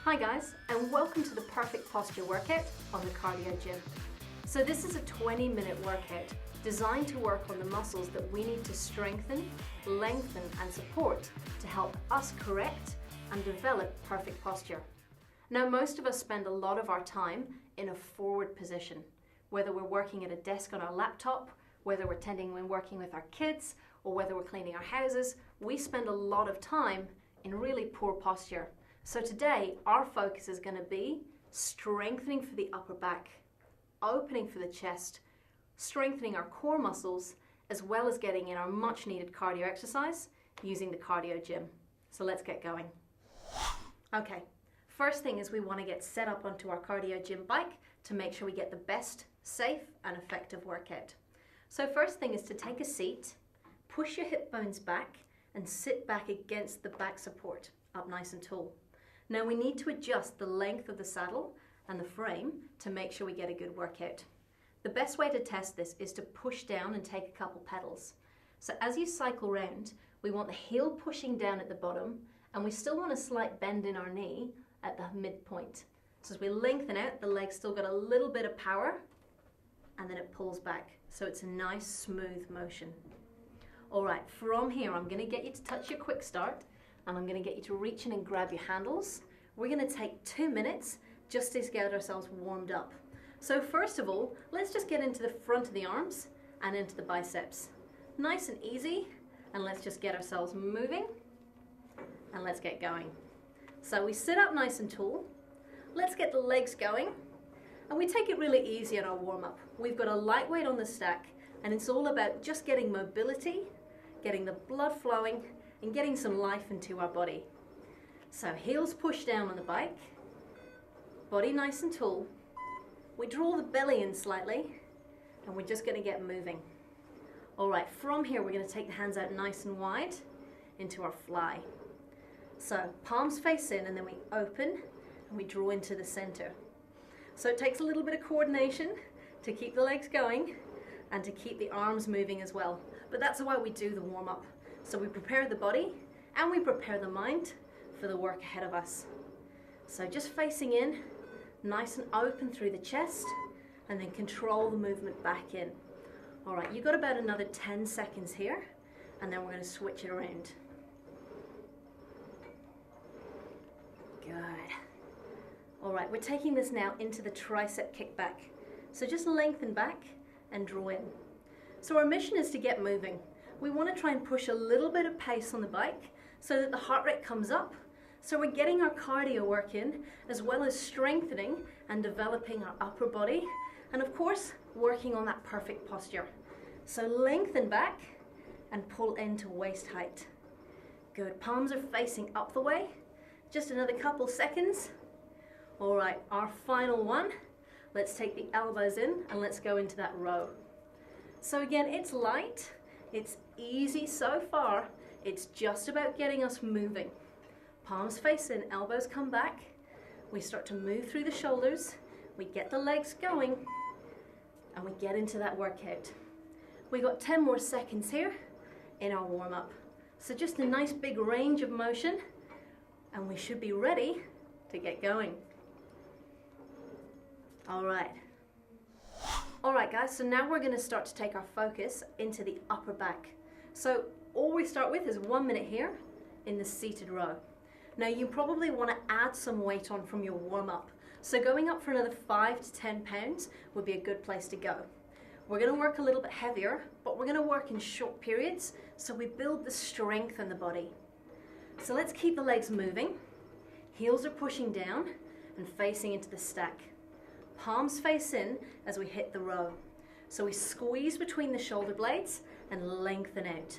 Hi guys, and welcome to the Perfect Posture Workout on the Cardio Gym. So this is a 20-minute workout designed to work on the muscles that we need to strengthen, lengthen and support to help us correct and develop perfect posture. Now most of us spend a lot of our time in a forward position, whether we're working at a desk on our laptop, whether we're tending when working with our kids, or whether we're cleaning our houses. We spend a lot of time in really poor posture. So today, our focus is going to be strengthening for the upper back, opening for the chest, strengthening our core muscles, as well as getting in our much needed cardio exercise using the Cardio Gym. So let's get going. Okay, first thing is we want to get set up onto our Cardio Gym bike to make sure we get the best, safe and effective workout. So first thing is to take a seat, push your hip bones back and sit back against the back support, up nice and tall. Now we need to adjust the length of the saddle and the frame to make sure we get a good workout. The best way to test this is to push down and take a couple pedals. So as you cycle round, we want the heel pushing down at the bottom and we still want a slight bend in our knee at the midpoint. So as we lengthen out, the leg's still got a little bit of power and then it pulls back. So it's a nice smooth motion. All right, from here, I'm gonna get you to touch your quick start and I'm going to get you to reach in and grab your handles. We're going to take 2 minutes just to get ourselves warmed up. So first of all, let's just get into the front of the arms and into the biceps. Nice and easy, and let's just get ourselves moving and let's get going. So we sit up nice and tall. Let's get the legs going and we take it really easy in our warm-up. We've got a lightweight on the stack and it's all about just getting mobility, getting the blood flowing and getting some life into our body. So heels push down on the bike, body nice and tall. We draw the belly in slightly and we're just going to get moving. All right, from here we're going to take the hands out nice and wide into our fly. So palms face in and then we open and we draw into the center. So it takes a little bit of coordination to keep the legs going and to keep the arms moving as well. But that's why we do the warm-up. So we prepare the body and we prepare the mind for the work ahead of us. So just facing in, nice and open through the chest, and then control the movement back in. All right, you've got about another 10 seconds here, and then we're going to switch it around. Good. All right, we're taking this now into the tricep kickback. So just lengthen back and draw in. So our mission is to get moving. We want to try and push a little bit of pace on the bike so that the heart rate comes up. So we're getting our cardio work in as well as strengthening and developing our upper body and of course working on that perfect posture. So lengthen back and pull into waist height. Good, palms are facing up the way. Just another couple seconds. All right, our final one. Let's take the elbows in and let's go into that row. So again, it's light. It's easy so far. It's just about getting us moving. Palms face in, elbows come back. We start to move through the shoulders. We get the legs going and we get into that workout. We got 10 more seconds here in our warm-up. So just a nice big range of motion and we should be ready to get going. All right. All right guys, so now we're going to start to take our focus into the upper back. So all we start with is 1 minute here in the seated row. Now you probably want to add some weight on from your warm-up. So going up for another 5 to 10 pounds would be a good place to go. We're going to work a little bit heavier, but we're going to work in short periods so we build the strength in the body. So let's keep the legs moving. Heels are pushing down and facing into the stack. Palms face in as we hit the row. So we squeeze between the shoulder blades and lengthen out.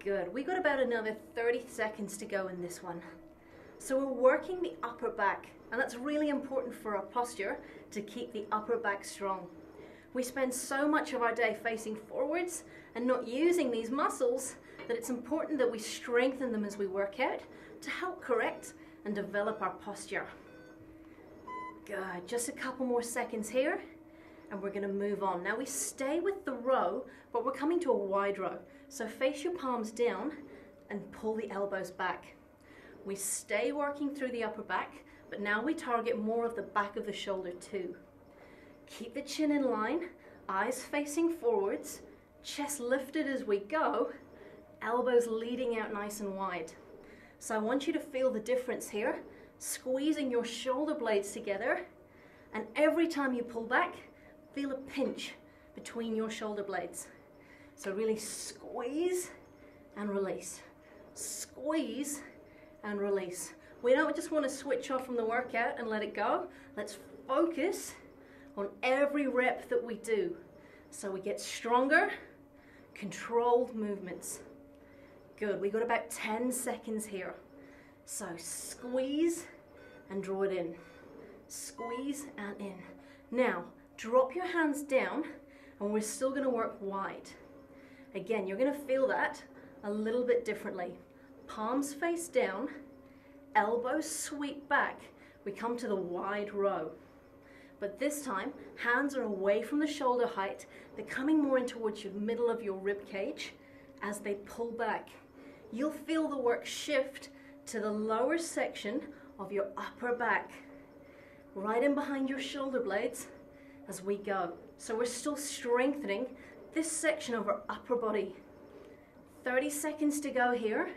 Good, we got about another 30 seconds to go in this one. So we're working the upper back, and that's really important for our posture to keep the upper back strong. We spend so much of our day facing forwards and not using these muscles that it's important that we strengthen them as we work out to help correct and develop our posture. Good, just a couple more seconds here and we're gonna move on. Now we stay with the row, but we're coming to a wide row. So face your palms down and pull the elbows back. We stay working through the upper back, but now we target more of the back of the shoulder too. Keep the chin in line, eyes facing forwards, chest lifted as we go, elbows leading out nice and wide. So I want you to feel the difference here, squeezing your shoulder blades together, and every time you pull back, feel a pinch between your shoulder blades. So really squeeze and release. Squeeze and release. We don't just want to switch off from the workout and let it go. Let's focus on every rep that we do. So we get stronger, controlled movements. Good, we've got about 10 seconds here. So squeeze and draw it in. Squeeze and in. Now, drop your hands down and we're still going to work wide. Again, you're going to feel that a little bit differently. Palms face down, elbows sweep back. We come to the wide row. But this time, hands are away from the shoulder height. They're coming more in towards your middle of your rib cage as they pull back. You'll feel the work shift to the lower section of your upper back, right in behind your shoulder blades as we go. So we're still strengthening this section of our upper body. 30 seconds to go here.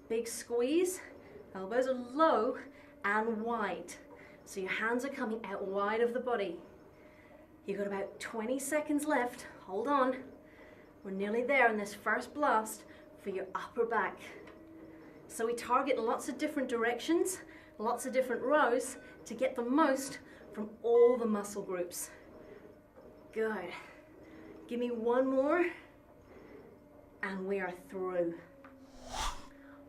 Big squeeze, elbows are low and wide. So your hands are coming out wide of the body. You've got about 20 seconds left. Hold on. We're nearly there in this first blast for your upper back. So we target lots of different directions, lots of different rows to get the most from all the muscle groups. Good. Give me one more and we are through.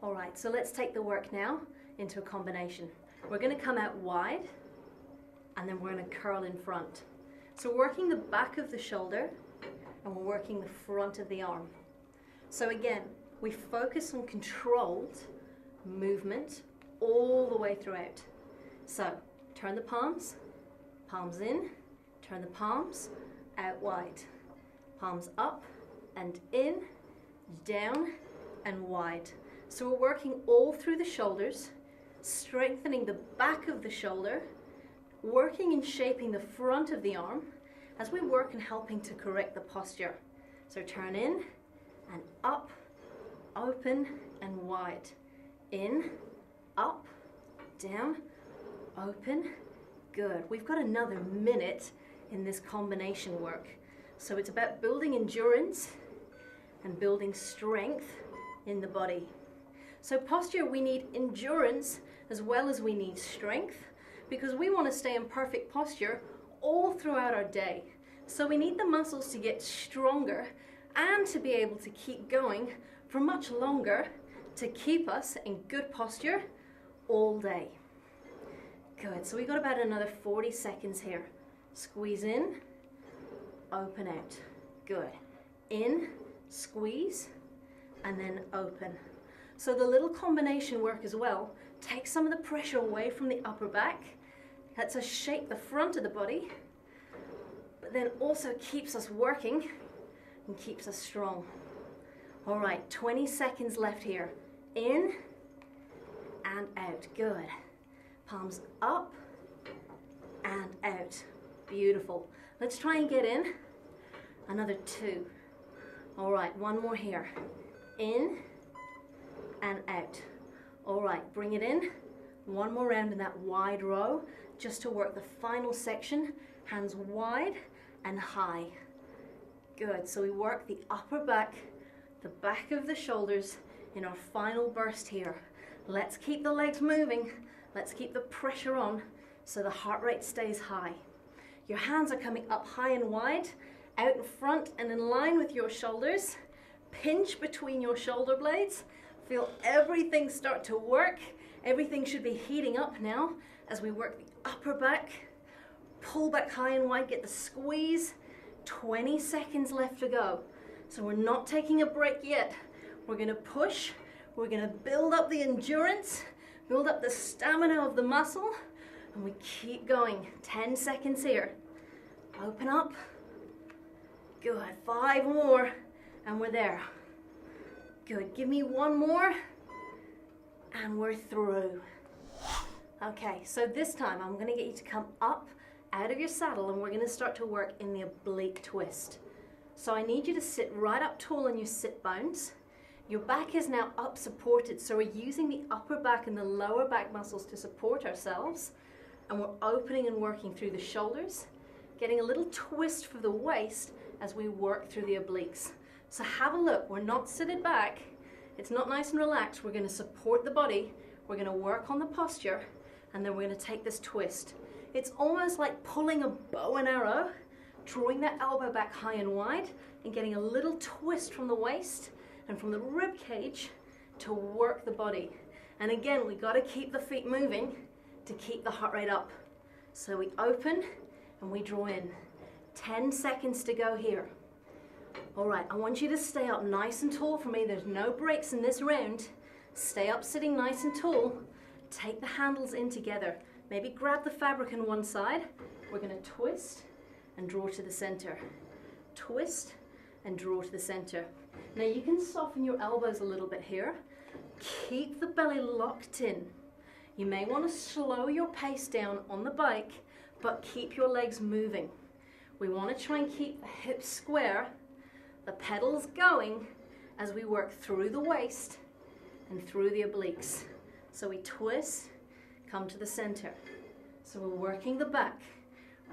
All right, so let's take the work now into a combination. We're going to come out wide and then we're going to curl in front. So we're working the back of the shoulder and we're working the front of the arm. So again, we focus on controlled movement all the way throughout. So turn the palms, palms in, turn the palms out wide. Palms up and in, down and wide. So we're working all through the shoulders, strengthening the back of the shoulder, working and shaping the front of the arm as we work and helping to correct the posture. So turn in and up, open and wide. In, up, down, open. Good. We've got another minute in this combination work. So it's about building endurance and building strength in the body. So posture, we need endurance as well as we need strength because we want to stay in perfect posture all throughout our day. So we need the muscles to get stronger and to be able to keep going for much longer to keep us in good posture all day. Good, so we've got about another 40 seconds here. Squeeze in, open out. Good. In, squeeze, and then open. So the little combination work as well takes some of the pressure away from the upper back, lets us shape the front of the body, but then also keeps us working and keeps us strong. All right, 20 seconds left here. In and out. Good. Palms up and out. Beautiful. Let's try and get in. Another 2. All right, one more here. In and out. All right, bring it in. One more round in that wide row just to work the final section. Hands wide and high. Good. So we work the upper back, the back of the shoulders in our final burst here. Let's keep the legs moving. Let's keep the pressure on so the heart rate stays high. Your hands are coming up high and wide, out in front and in line with your shoulders. Pinch between your shoulder blades. Feel everything start to work. Everything should be heating up now as we work the upper back. Pull back high and wide, get the squeeze. 20 seconds left to go. So we're not taking a break yet. We're going to push. We're going to build up the endurance, build up the stamina of the muscle, and we keep going. 10 seconds here. Open up. Good, 5 more, and we're there. Good, give me 1 more, and we're through. Okay, so this time I'm gonna get you to come up out of your saddle, and we're gonna start to work in the oblique twist. So I need you to sit right up tall on your sit bones. Your back is now up supported, so we're using the upper back and the lower back muscles to support ourselves, and we're opening and working through the shoulders, getting a little twist for the waist as we work through the obliques. So have a look, we're not seated back, it's not nice and relaxed, we're gonna support the body, we're gonna work on the posture, and then we're gonna take this twist. It's almost like pulling a bow and arrow, drawing that elbow back high and wide, and getting a little twist from the waist and from the rib cage to work the body. And again, we gotta keep the feet moving to keep the heart rate up. So we open and we draw in. 10 seconds to go here. All right, I want you to stay up nice and tall for me. There's no breaks in this round. Stay up sitting nice and tall. Take the handles in together. Maybe grab the fabric on one side. We're gonna twist and draw to the center. Twist and draw to the center. Now you can soften your elbows a little bit here. Keep the belly locked in. You may want to slow your pace down on the bike, but keep your legs moving. We want to try and keep the hips square, the pedals going as we work through the waist and through the obliques. So we twist, come to the center. So we're working the back,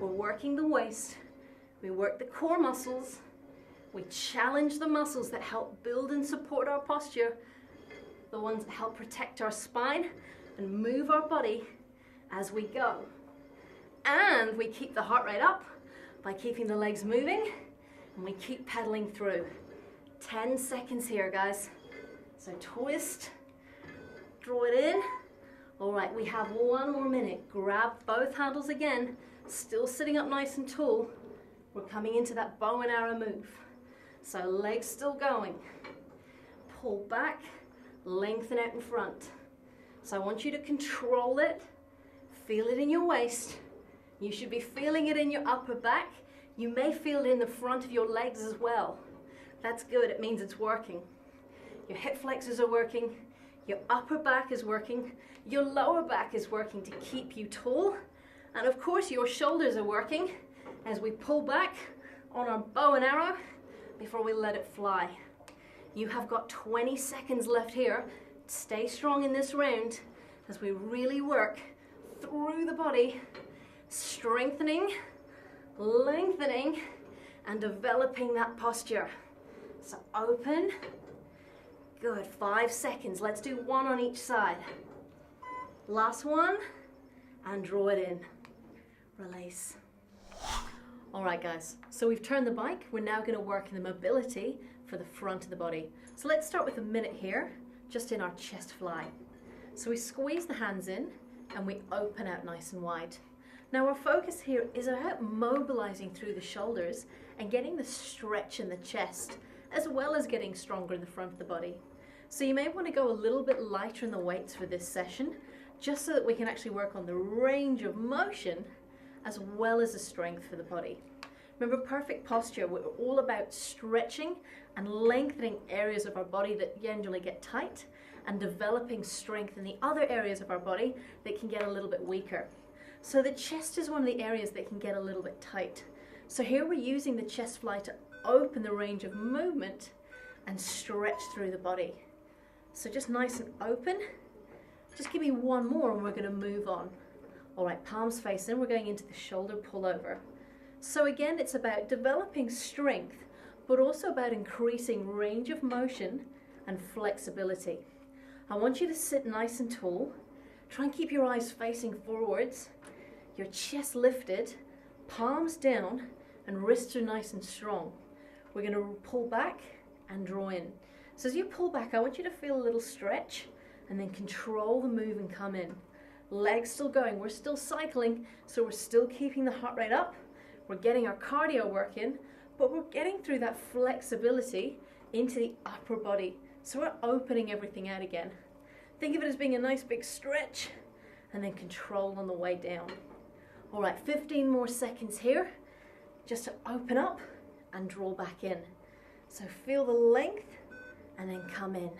we're working the waist, we work the core muscles, we challenge the muscles that help build and support our posture, the ones that help protect our spine and move our body as we go. And we keep the heart rate up by keeping the legs moving, and we keep pedaling through. 10 seconds here, guys. So twist, draw it in. All right, we have 1 more minute. Grab both handles again, still sitting up nice and tall. We're coming into that bow and arrow move. So legs still going. Pull back, lengthen out in front. So I want you to control it, feel it in your waist. You should be feeling it in your upper back. You may feel it in the front of your legs as well. That's good, it means it's working. Your hip flexors are working, your upper back is working, your lower back is working to keep you tall, and of course your shoulders are working as we pull back on our bow and arrow before we let it fly. You have got 20 seconds left here. Stay strong in this round as we really work through the body, strengthening, lengthening, and developing that posture. So open, good, 5 seconds. Let's do 1 on each side. Last one, and draw it in. Release. All right, guys, so we've turned the bike. We're now gonna work in the mobility for the front of the body. So let's start with a minute here, just in our chest fly. So we squeeze the hands in and we open out nice and wide. Now our focus here is about mobilizing through the shoulders and getting the stretch in the chest, as well as getting stronger in the front of the body. So you may want to go a little bit lighter in the weights for this session, just so that we can actually work on the range of motion as well as the strength for the body. Remember, perfect posture, we're all about stretching and lengthening areas of our body that generally get tight and developing strength in the other areas of our body that can get a little bit weaker. So the chest is one of the areas that can get a little bit tight. So here we're using the chest fly to open the range of movement and stretch through the body. So just nice and open. Just give me 1 more and we're going to move on. All right, palms facing, we're going into the shoulder pullover. So again, it's about developing strength, but also about increasing range of motion and flexibility. I want you to sit nice and tall. Try and keep your eyes facing forwards, your chest lifted, palms down, and wrists are nice and strong. We're going to pull back and draw in. So as you pull back, I want you to feel a little stretch and then control the move and come in. Legs still going, we're still cycling, so we're still keeping the heart rate up. We're getting our cardio work in, but we're getting through that flexibility into the upper body. So we're opening everything out again. Think of it as being a nice big stretch and then control on the way down. All right, 15 more seconds here. just to open up and draw back in. So feel the length and then come in.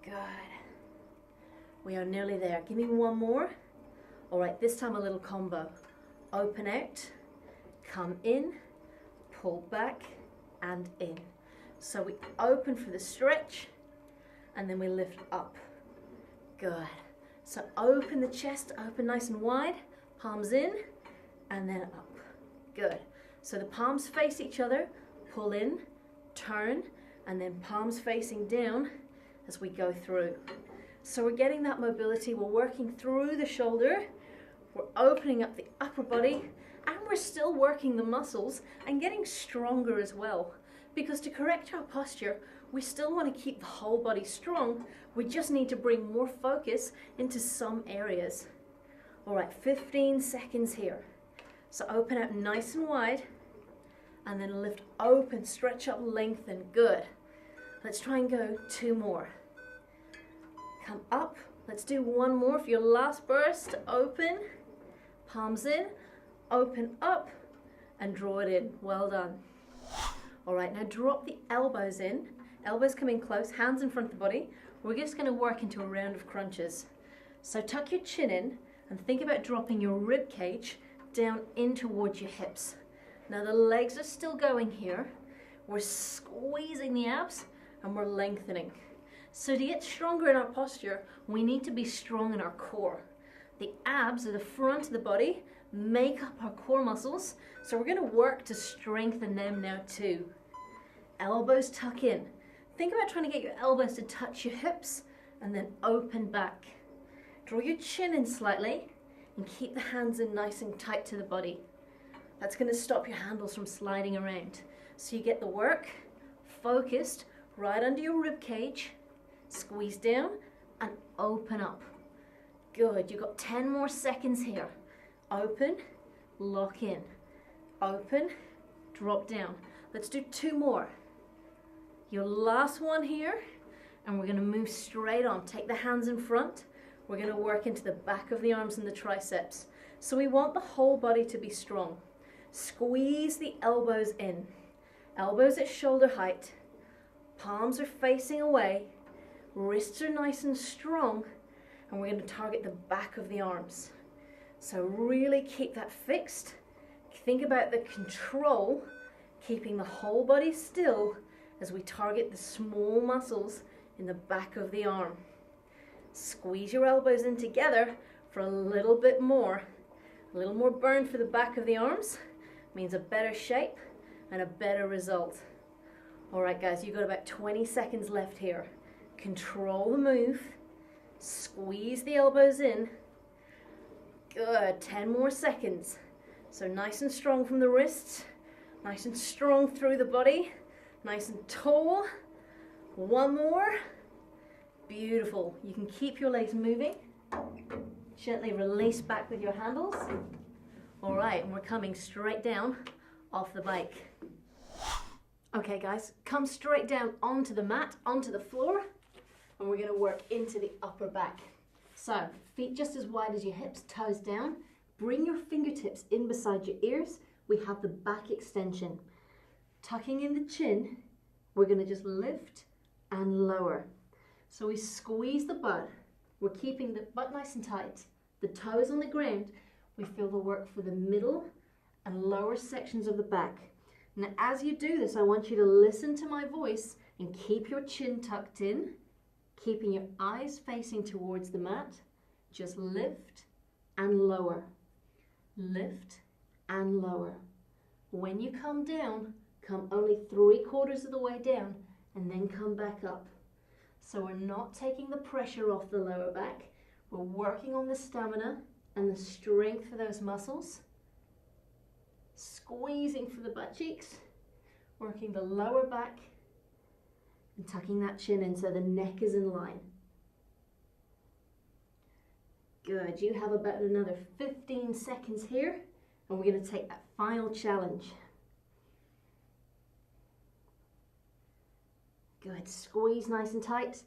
Good. We are nearly there. Give me one more. All right, this time a little combo. Open out, come in, pull back and in. So we open for the stretch and then we lift up. Good. So open the chest, open nice and wide, palms in and then up. Good. So the palms face each other, pull in, turn, and then palms facing down as we go through. So we're getting that mobility, we're working through the shoulder, we're opening up the upper body, and we're still working the muscles and getting stronger as well. Because to correct our posture, we still want to keep the whole body strong, we just need to bring more focus into some areas. All right, 15 seconds here. So open out nice and wide, and then lift open, stretch up, lengthen, good. Let's try and go 2 more. Come up, let's do 1 more for your last burst. Open, palms in, open up, and draw it in. Well done. All right, now drop the elbows in. Elbows come in close, hands in front of the body. We're just gonna work into a round of crunches. So tuck your chin in and think about dropping your rib cage down in towards your hips. Now the legs are still going here. We're squeezing the abs and we're lengthening. So to get stronger in our posture, we need to be strong in our core. The abs are the front of the body, make up our core muscles. So we're gonna work to strengthen them now too. Elbows tuck in. Think about trying to get your elbows to touch your hips and then open back. Draw your chin in slightly and keep the hands in nice and tight to the body. That's gonna stop your handles from sliding around. So you get the work focused right under your rib cage, squeeze down and open up. Good, you've got 10 more seconds here. Open, lock in, open, drop down. Let's do 2 more. Your last one here, and we're gonna move straight on. Take the hands in front. We're gonna work into the back of the arms and the triceps. So we want the whole body to be strong. Squeeze the elbows in. Elbows at shoulder height. Palms are facing away. Wrists are nice and strong. And we're going to target the back of the arms. So really keep that fixed. Think about the control, keeping the whole body still as we target the small muscles in the back of the arm. Squeeze your elbows in together for a little bit more. A little more burn for the back of the arms means a better shape and a better result. All right, guys, you've got about 20 seconds left here. Control the move. Squeeze the elbows in. Good, 10 more seconds. So nice and strong from the wrists, nice and strong through the body, nice and tall. 1 more. Beautiful. You can keep your legs moving. Gently release back with your handles. All right, and we're coming straight down off the bike. Okay, guys, come straight down onto the mat, onto the floor, and we're gonna work into the upper back. So, feet just as wide as your hips, toes down. Bring your fingertips in beside your ears. We have the back extension. Tucking in the chin, we're gonna just lift and lower. So we squeeze the butt. We're keeping the butt nice and tight. The toes on the ground. We feel the work for the middle and lower sections of the back. Now, as you do this, I want you to listen to my voice and keep your chin tucked in, keeping your eyes facing towards the mat. Just lift and lower. Lift and lower. When you come down, come only 3/4 of the way down and then come back up. So we're not taking the pressure off the lower back. We're working on the stamina and the strength for those muscles. Squeezing for the butt cheeks, working the lower back and tucking that chin in so the neck is in line. Good, you have about another 15 seconds here and we're going to take that final challenge. Good, squeeze nice and tight.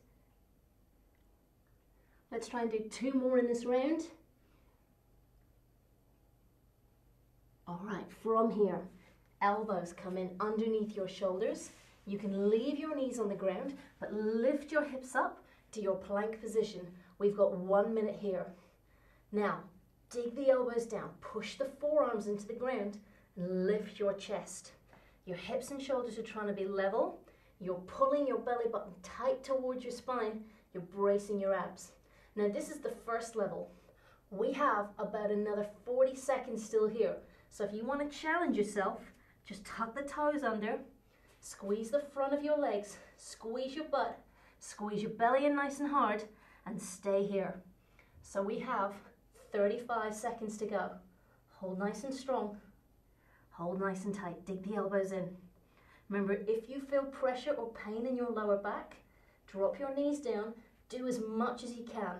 Let's try and do 2 more in this round. All right, from here, elbows come in underneath your shoulders. You can leave your knees on the ground, but lift your hips up to your plank position. We've got 1 minute here. Now, dig the elbows down, push the forearms into the ground, and lift your chest. Your hips and shoulders are trying to be level. You're pulling your belly button tight towards your spine. You're bracing your abs. Now, this is the first level. We have about another 40 seconds still here. So if you want to challenge yourself, just tuck the toes under, squeeze the front of your legs, squeeze your butt, squeeze your belly in nice and hard, and stay here. So we have 35 seconds to go. Hold nice and strong. Hold nice and tight. Dig the elbows in. Remember, if you feel pressure or pain in your lower back, drop your knees down. Do as much as you can.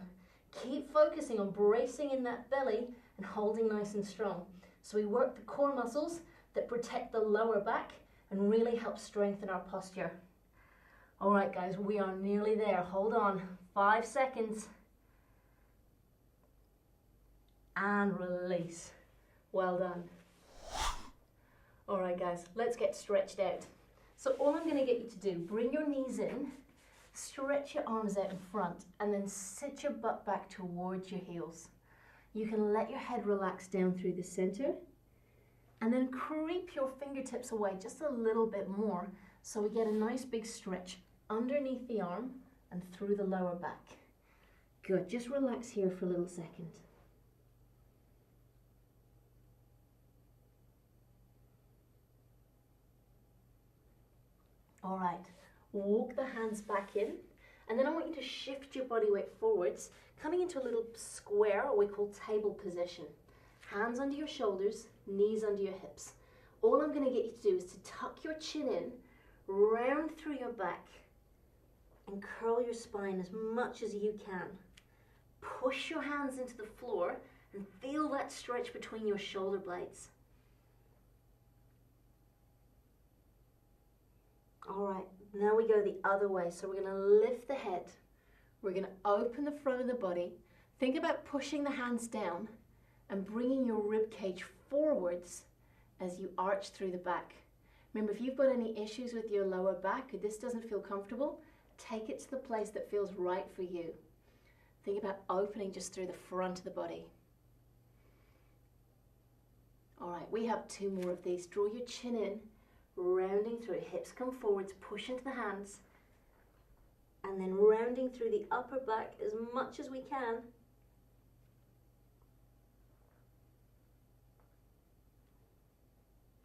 Keep focusing on bracing in that belly and holding nice and strong. So we work the core muscles that protect the lower back and really help strengthen our posture. All right, guys, we are nearly there. Hold on. 5 seconds. And release. Well done. All right, guys, let's get stretched out. So all I'm going to get you to do, bring your knees in, stretch your arms out in front, and then sit your butt back towards your heels. You can let your head relax down through the center, and then creep your fingertips away just a little bit more so we get a nice big stretch underneath the arm and through the lower back. Good, just relax here for a little second. All right, walk the hands back in, and then I want you to shift your body weight forwards, coming into a little square, or we call table position. Hands under your shoulders, knees under your hips. All I'm going to get you to do is to tuck your chin in, round through your back, and curl your spine as much as you can. Push your hands into the floor and feel that stretch between your shoulder blades. All right, now we go the other way. So we're going to lift the head. We're going to open the front of the body. Think about pushing the hands down and bringing your rib cage forwards as you arch through the back. Remember, if you've got any issues with your lower back or this doesn't feel comfortable, take it to the place that feels right for you. Think about opening just through the front of the body. All right, we have 2 more of these. Draw your chin in, rounding through, hips come forwards, push into the hands, and then rounding through the upper back as much as we can.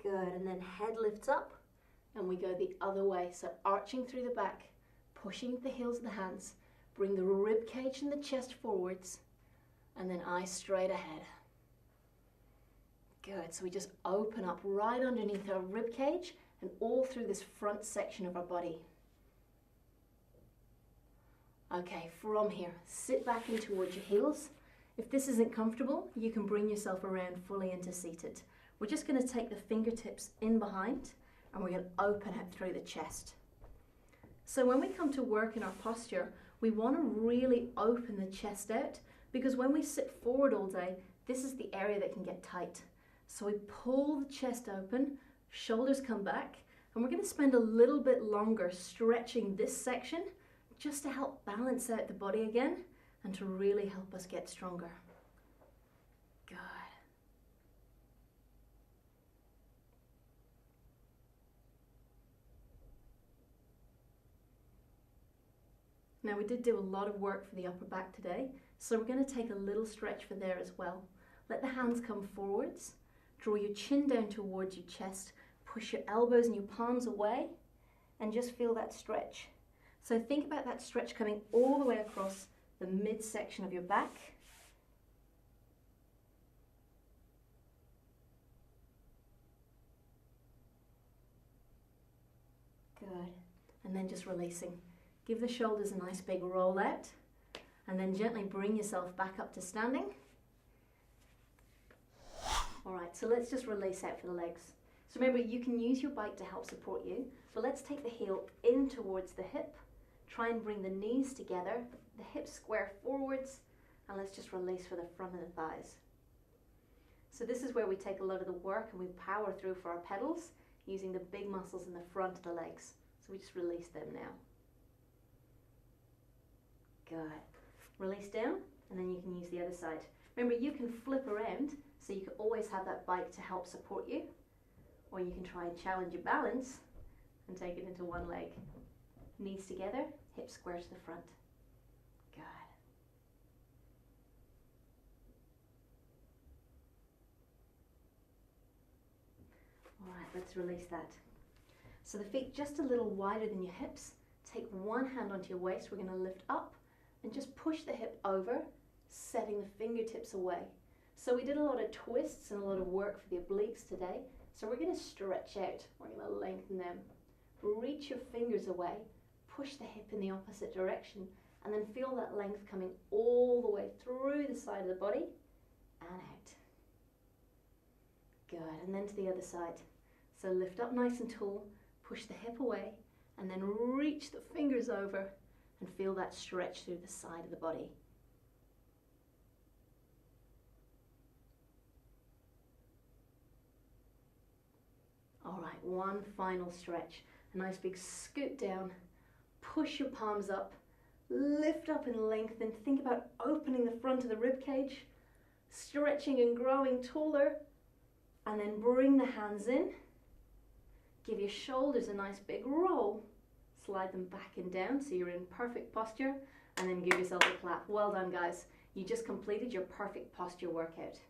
Good, and then head lifts up, and we go the other way. So arching through the back, pushing the heels of the hands, bring the rib cage and the chest forwards, and then eyes straight ahead. Good, so we just open up right underneath our rib cage and all through this front section of our body. Okay, from here, sit back in towards your heels. If this isn't comfortable, you can bring yourself around fully into seated. We're just going to take the fingertips in behind and we're going to open out through the chest. So when we come to work in our posture, we want to really open the chest out, because when we sit forward all day, this is the area that can get tight. So we pull the chest open, shoulders come back, and we're going to spend a little bit longer stretching this section just to help balance out the body again and to really help us get stronger. Good. Now we did do a lot of work for the upper back today, so we're going to take a little stretch for there as well. Let the hands come forwards, draw your chin down towards your chest, push your elbows and your palms away, and just feel that stretch. So think about that stretch coming all the way across the midsection of your back. Good, and then just releasing. Give the shoulders a nice big roll out, and then gently bring yourself back up to standing. All right, so let's just release out for the legs. So remember, you can use your bike to help support you, but let's take the heel in towards the hip. Try and bring the knees together, the hips square forwards, and let's just release for the front of the thighs. So this is where we take a lot of the work and we power through for our pedals using the big muscles in the front of the legs. So we just release them now. Good. Release down, and then you can use the other side. Remember, you can flip around, so you can always have that bike to help support you, or you can try and challenge your balance and take it into one leg. Knees together, hips square to the front. Good. All right, let's release that. So the feet just a little wider than your hips. Take one hand onto your waist. We're going to lift up and just push the hip over, setting the fingertips away. So we did a lot of twists and a lot of work for the obliques today. So we're going to stretch out. We're going to lengthen them. Reach your fingers away. Push the hip in the opposite direction. And then feel that length coming all the way through the side of the body and out. Good. And then to the other side. So lift up nice and tall. Push the hip away. And then reach the fingers over. And feel that stretch through the side of the body. All right, one final stretch. A nice big scoot down. Push your palms up. Lift up and lengthen. Think about opening the front of the rib cage. Stretching and growing taller. And then bring the hands in. Give your shoulders a nice big roll. Slide them back and down so you're in perfect posture, and then give yourself a clap. Well done, guys. You just completed your perfect posture workout.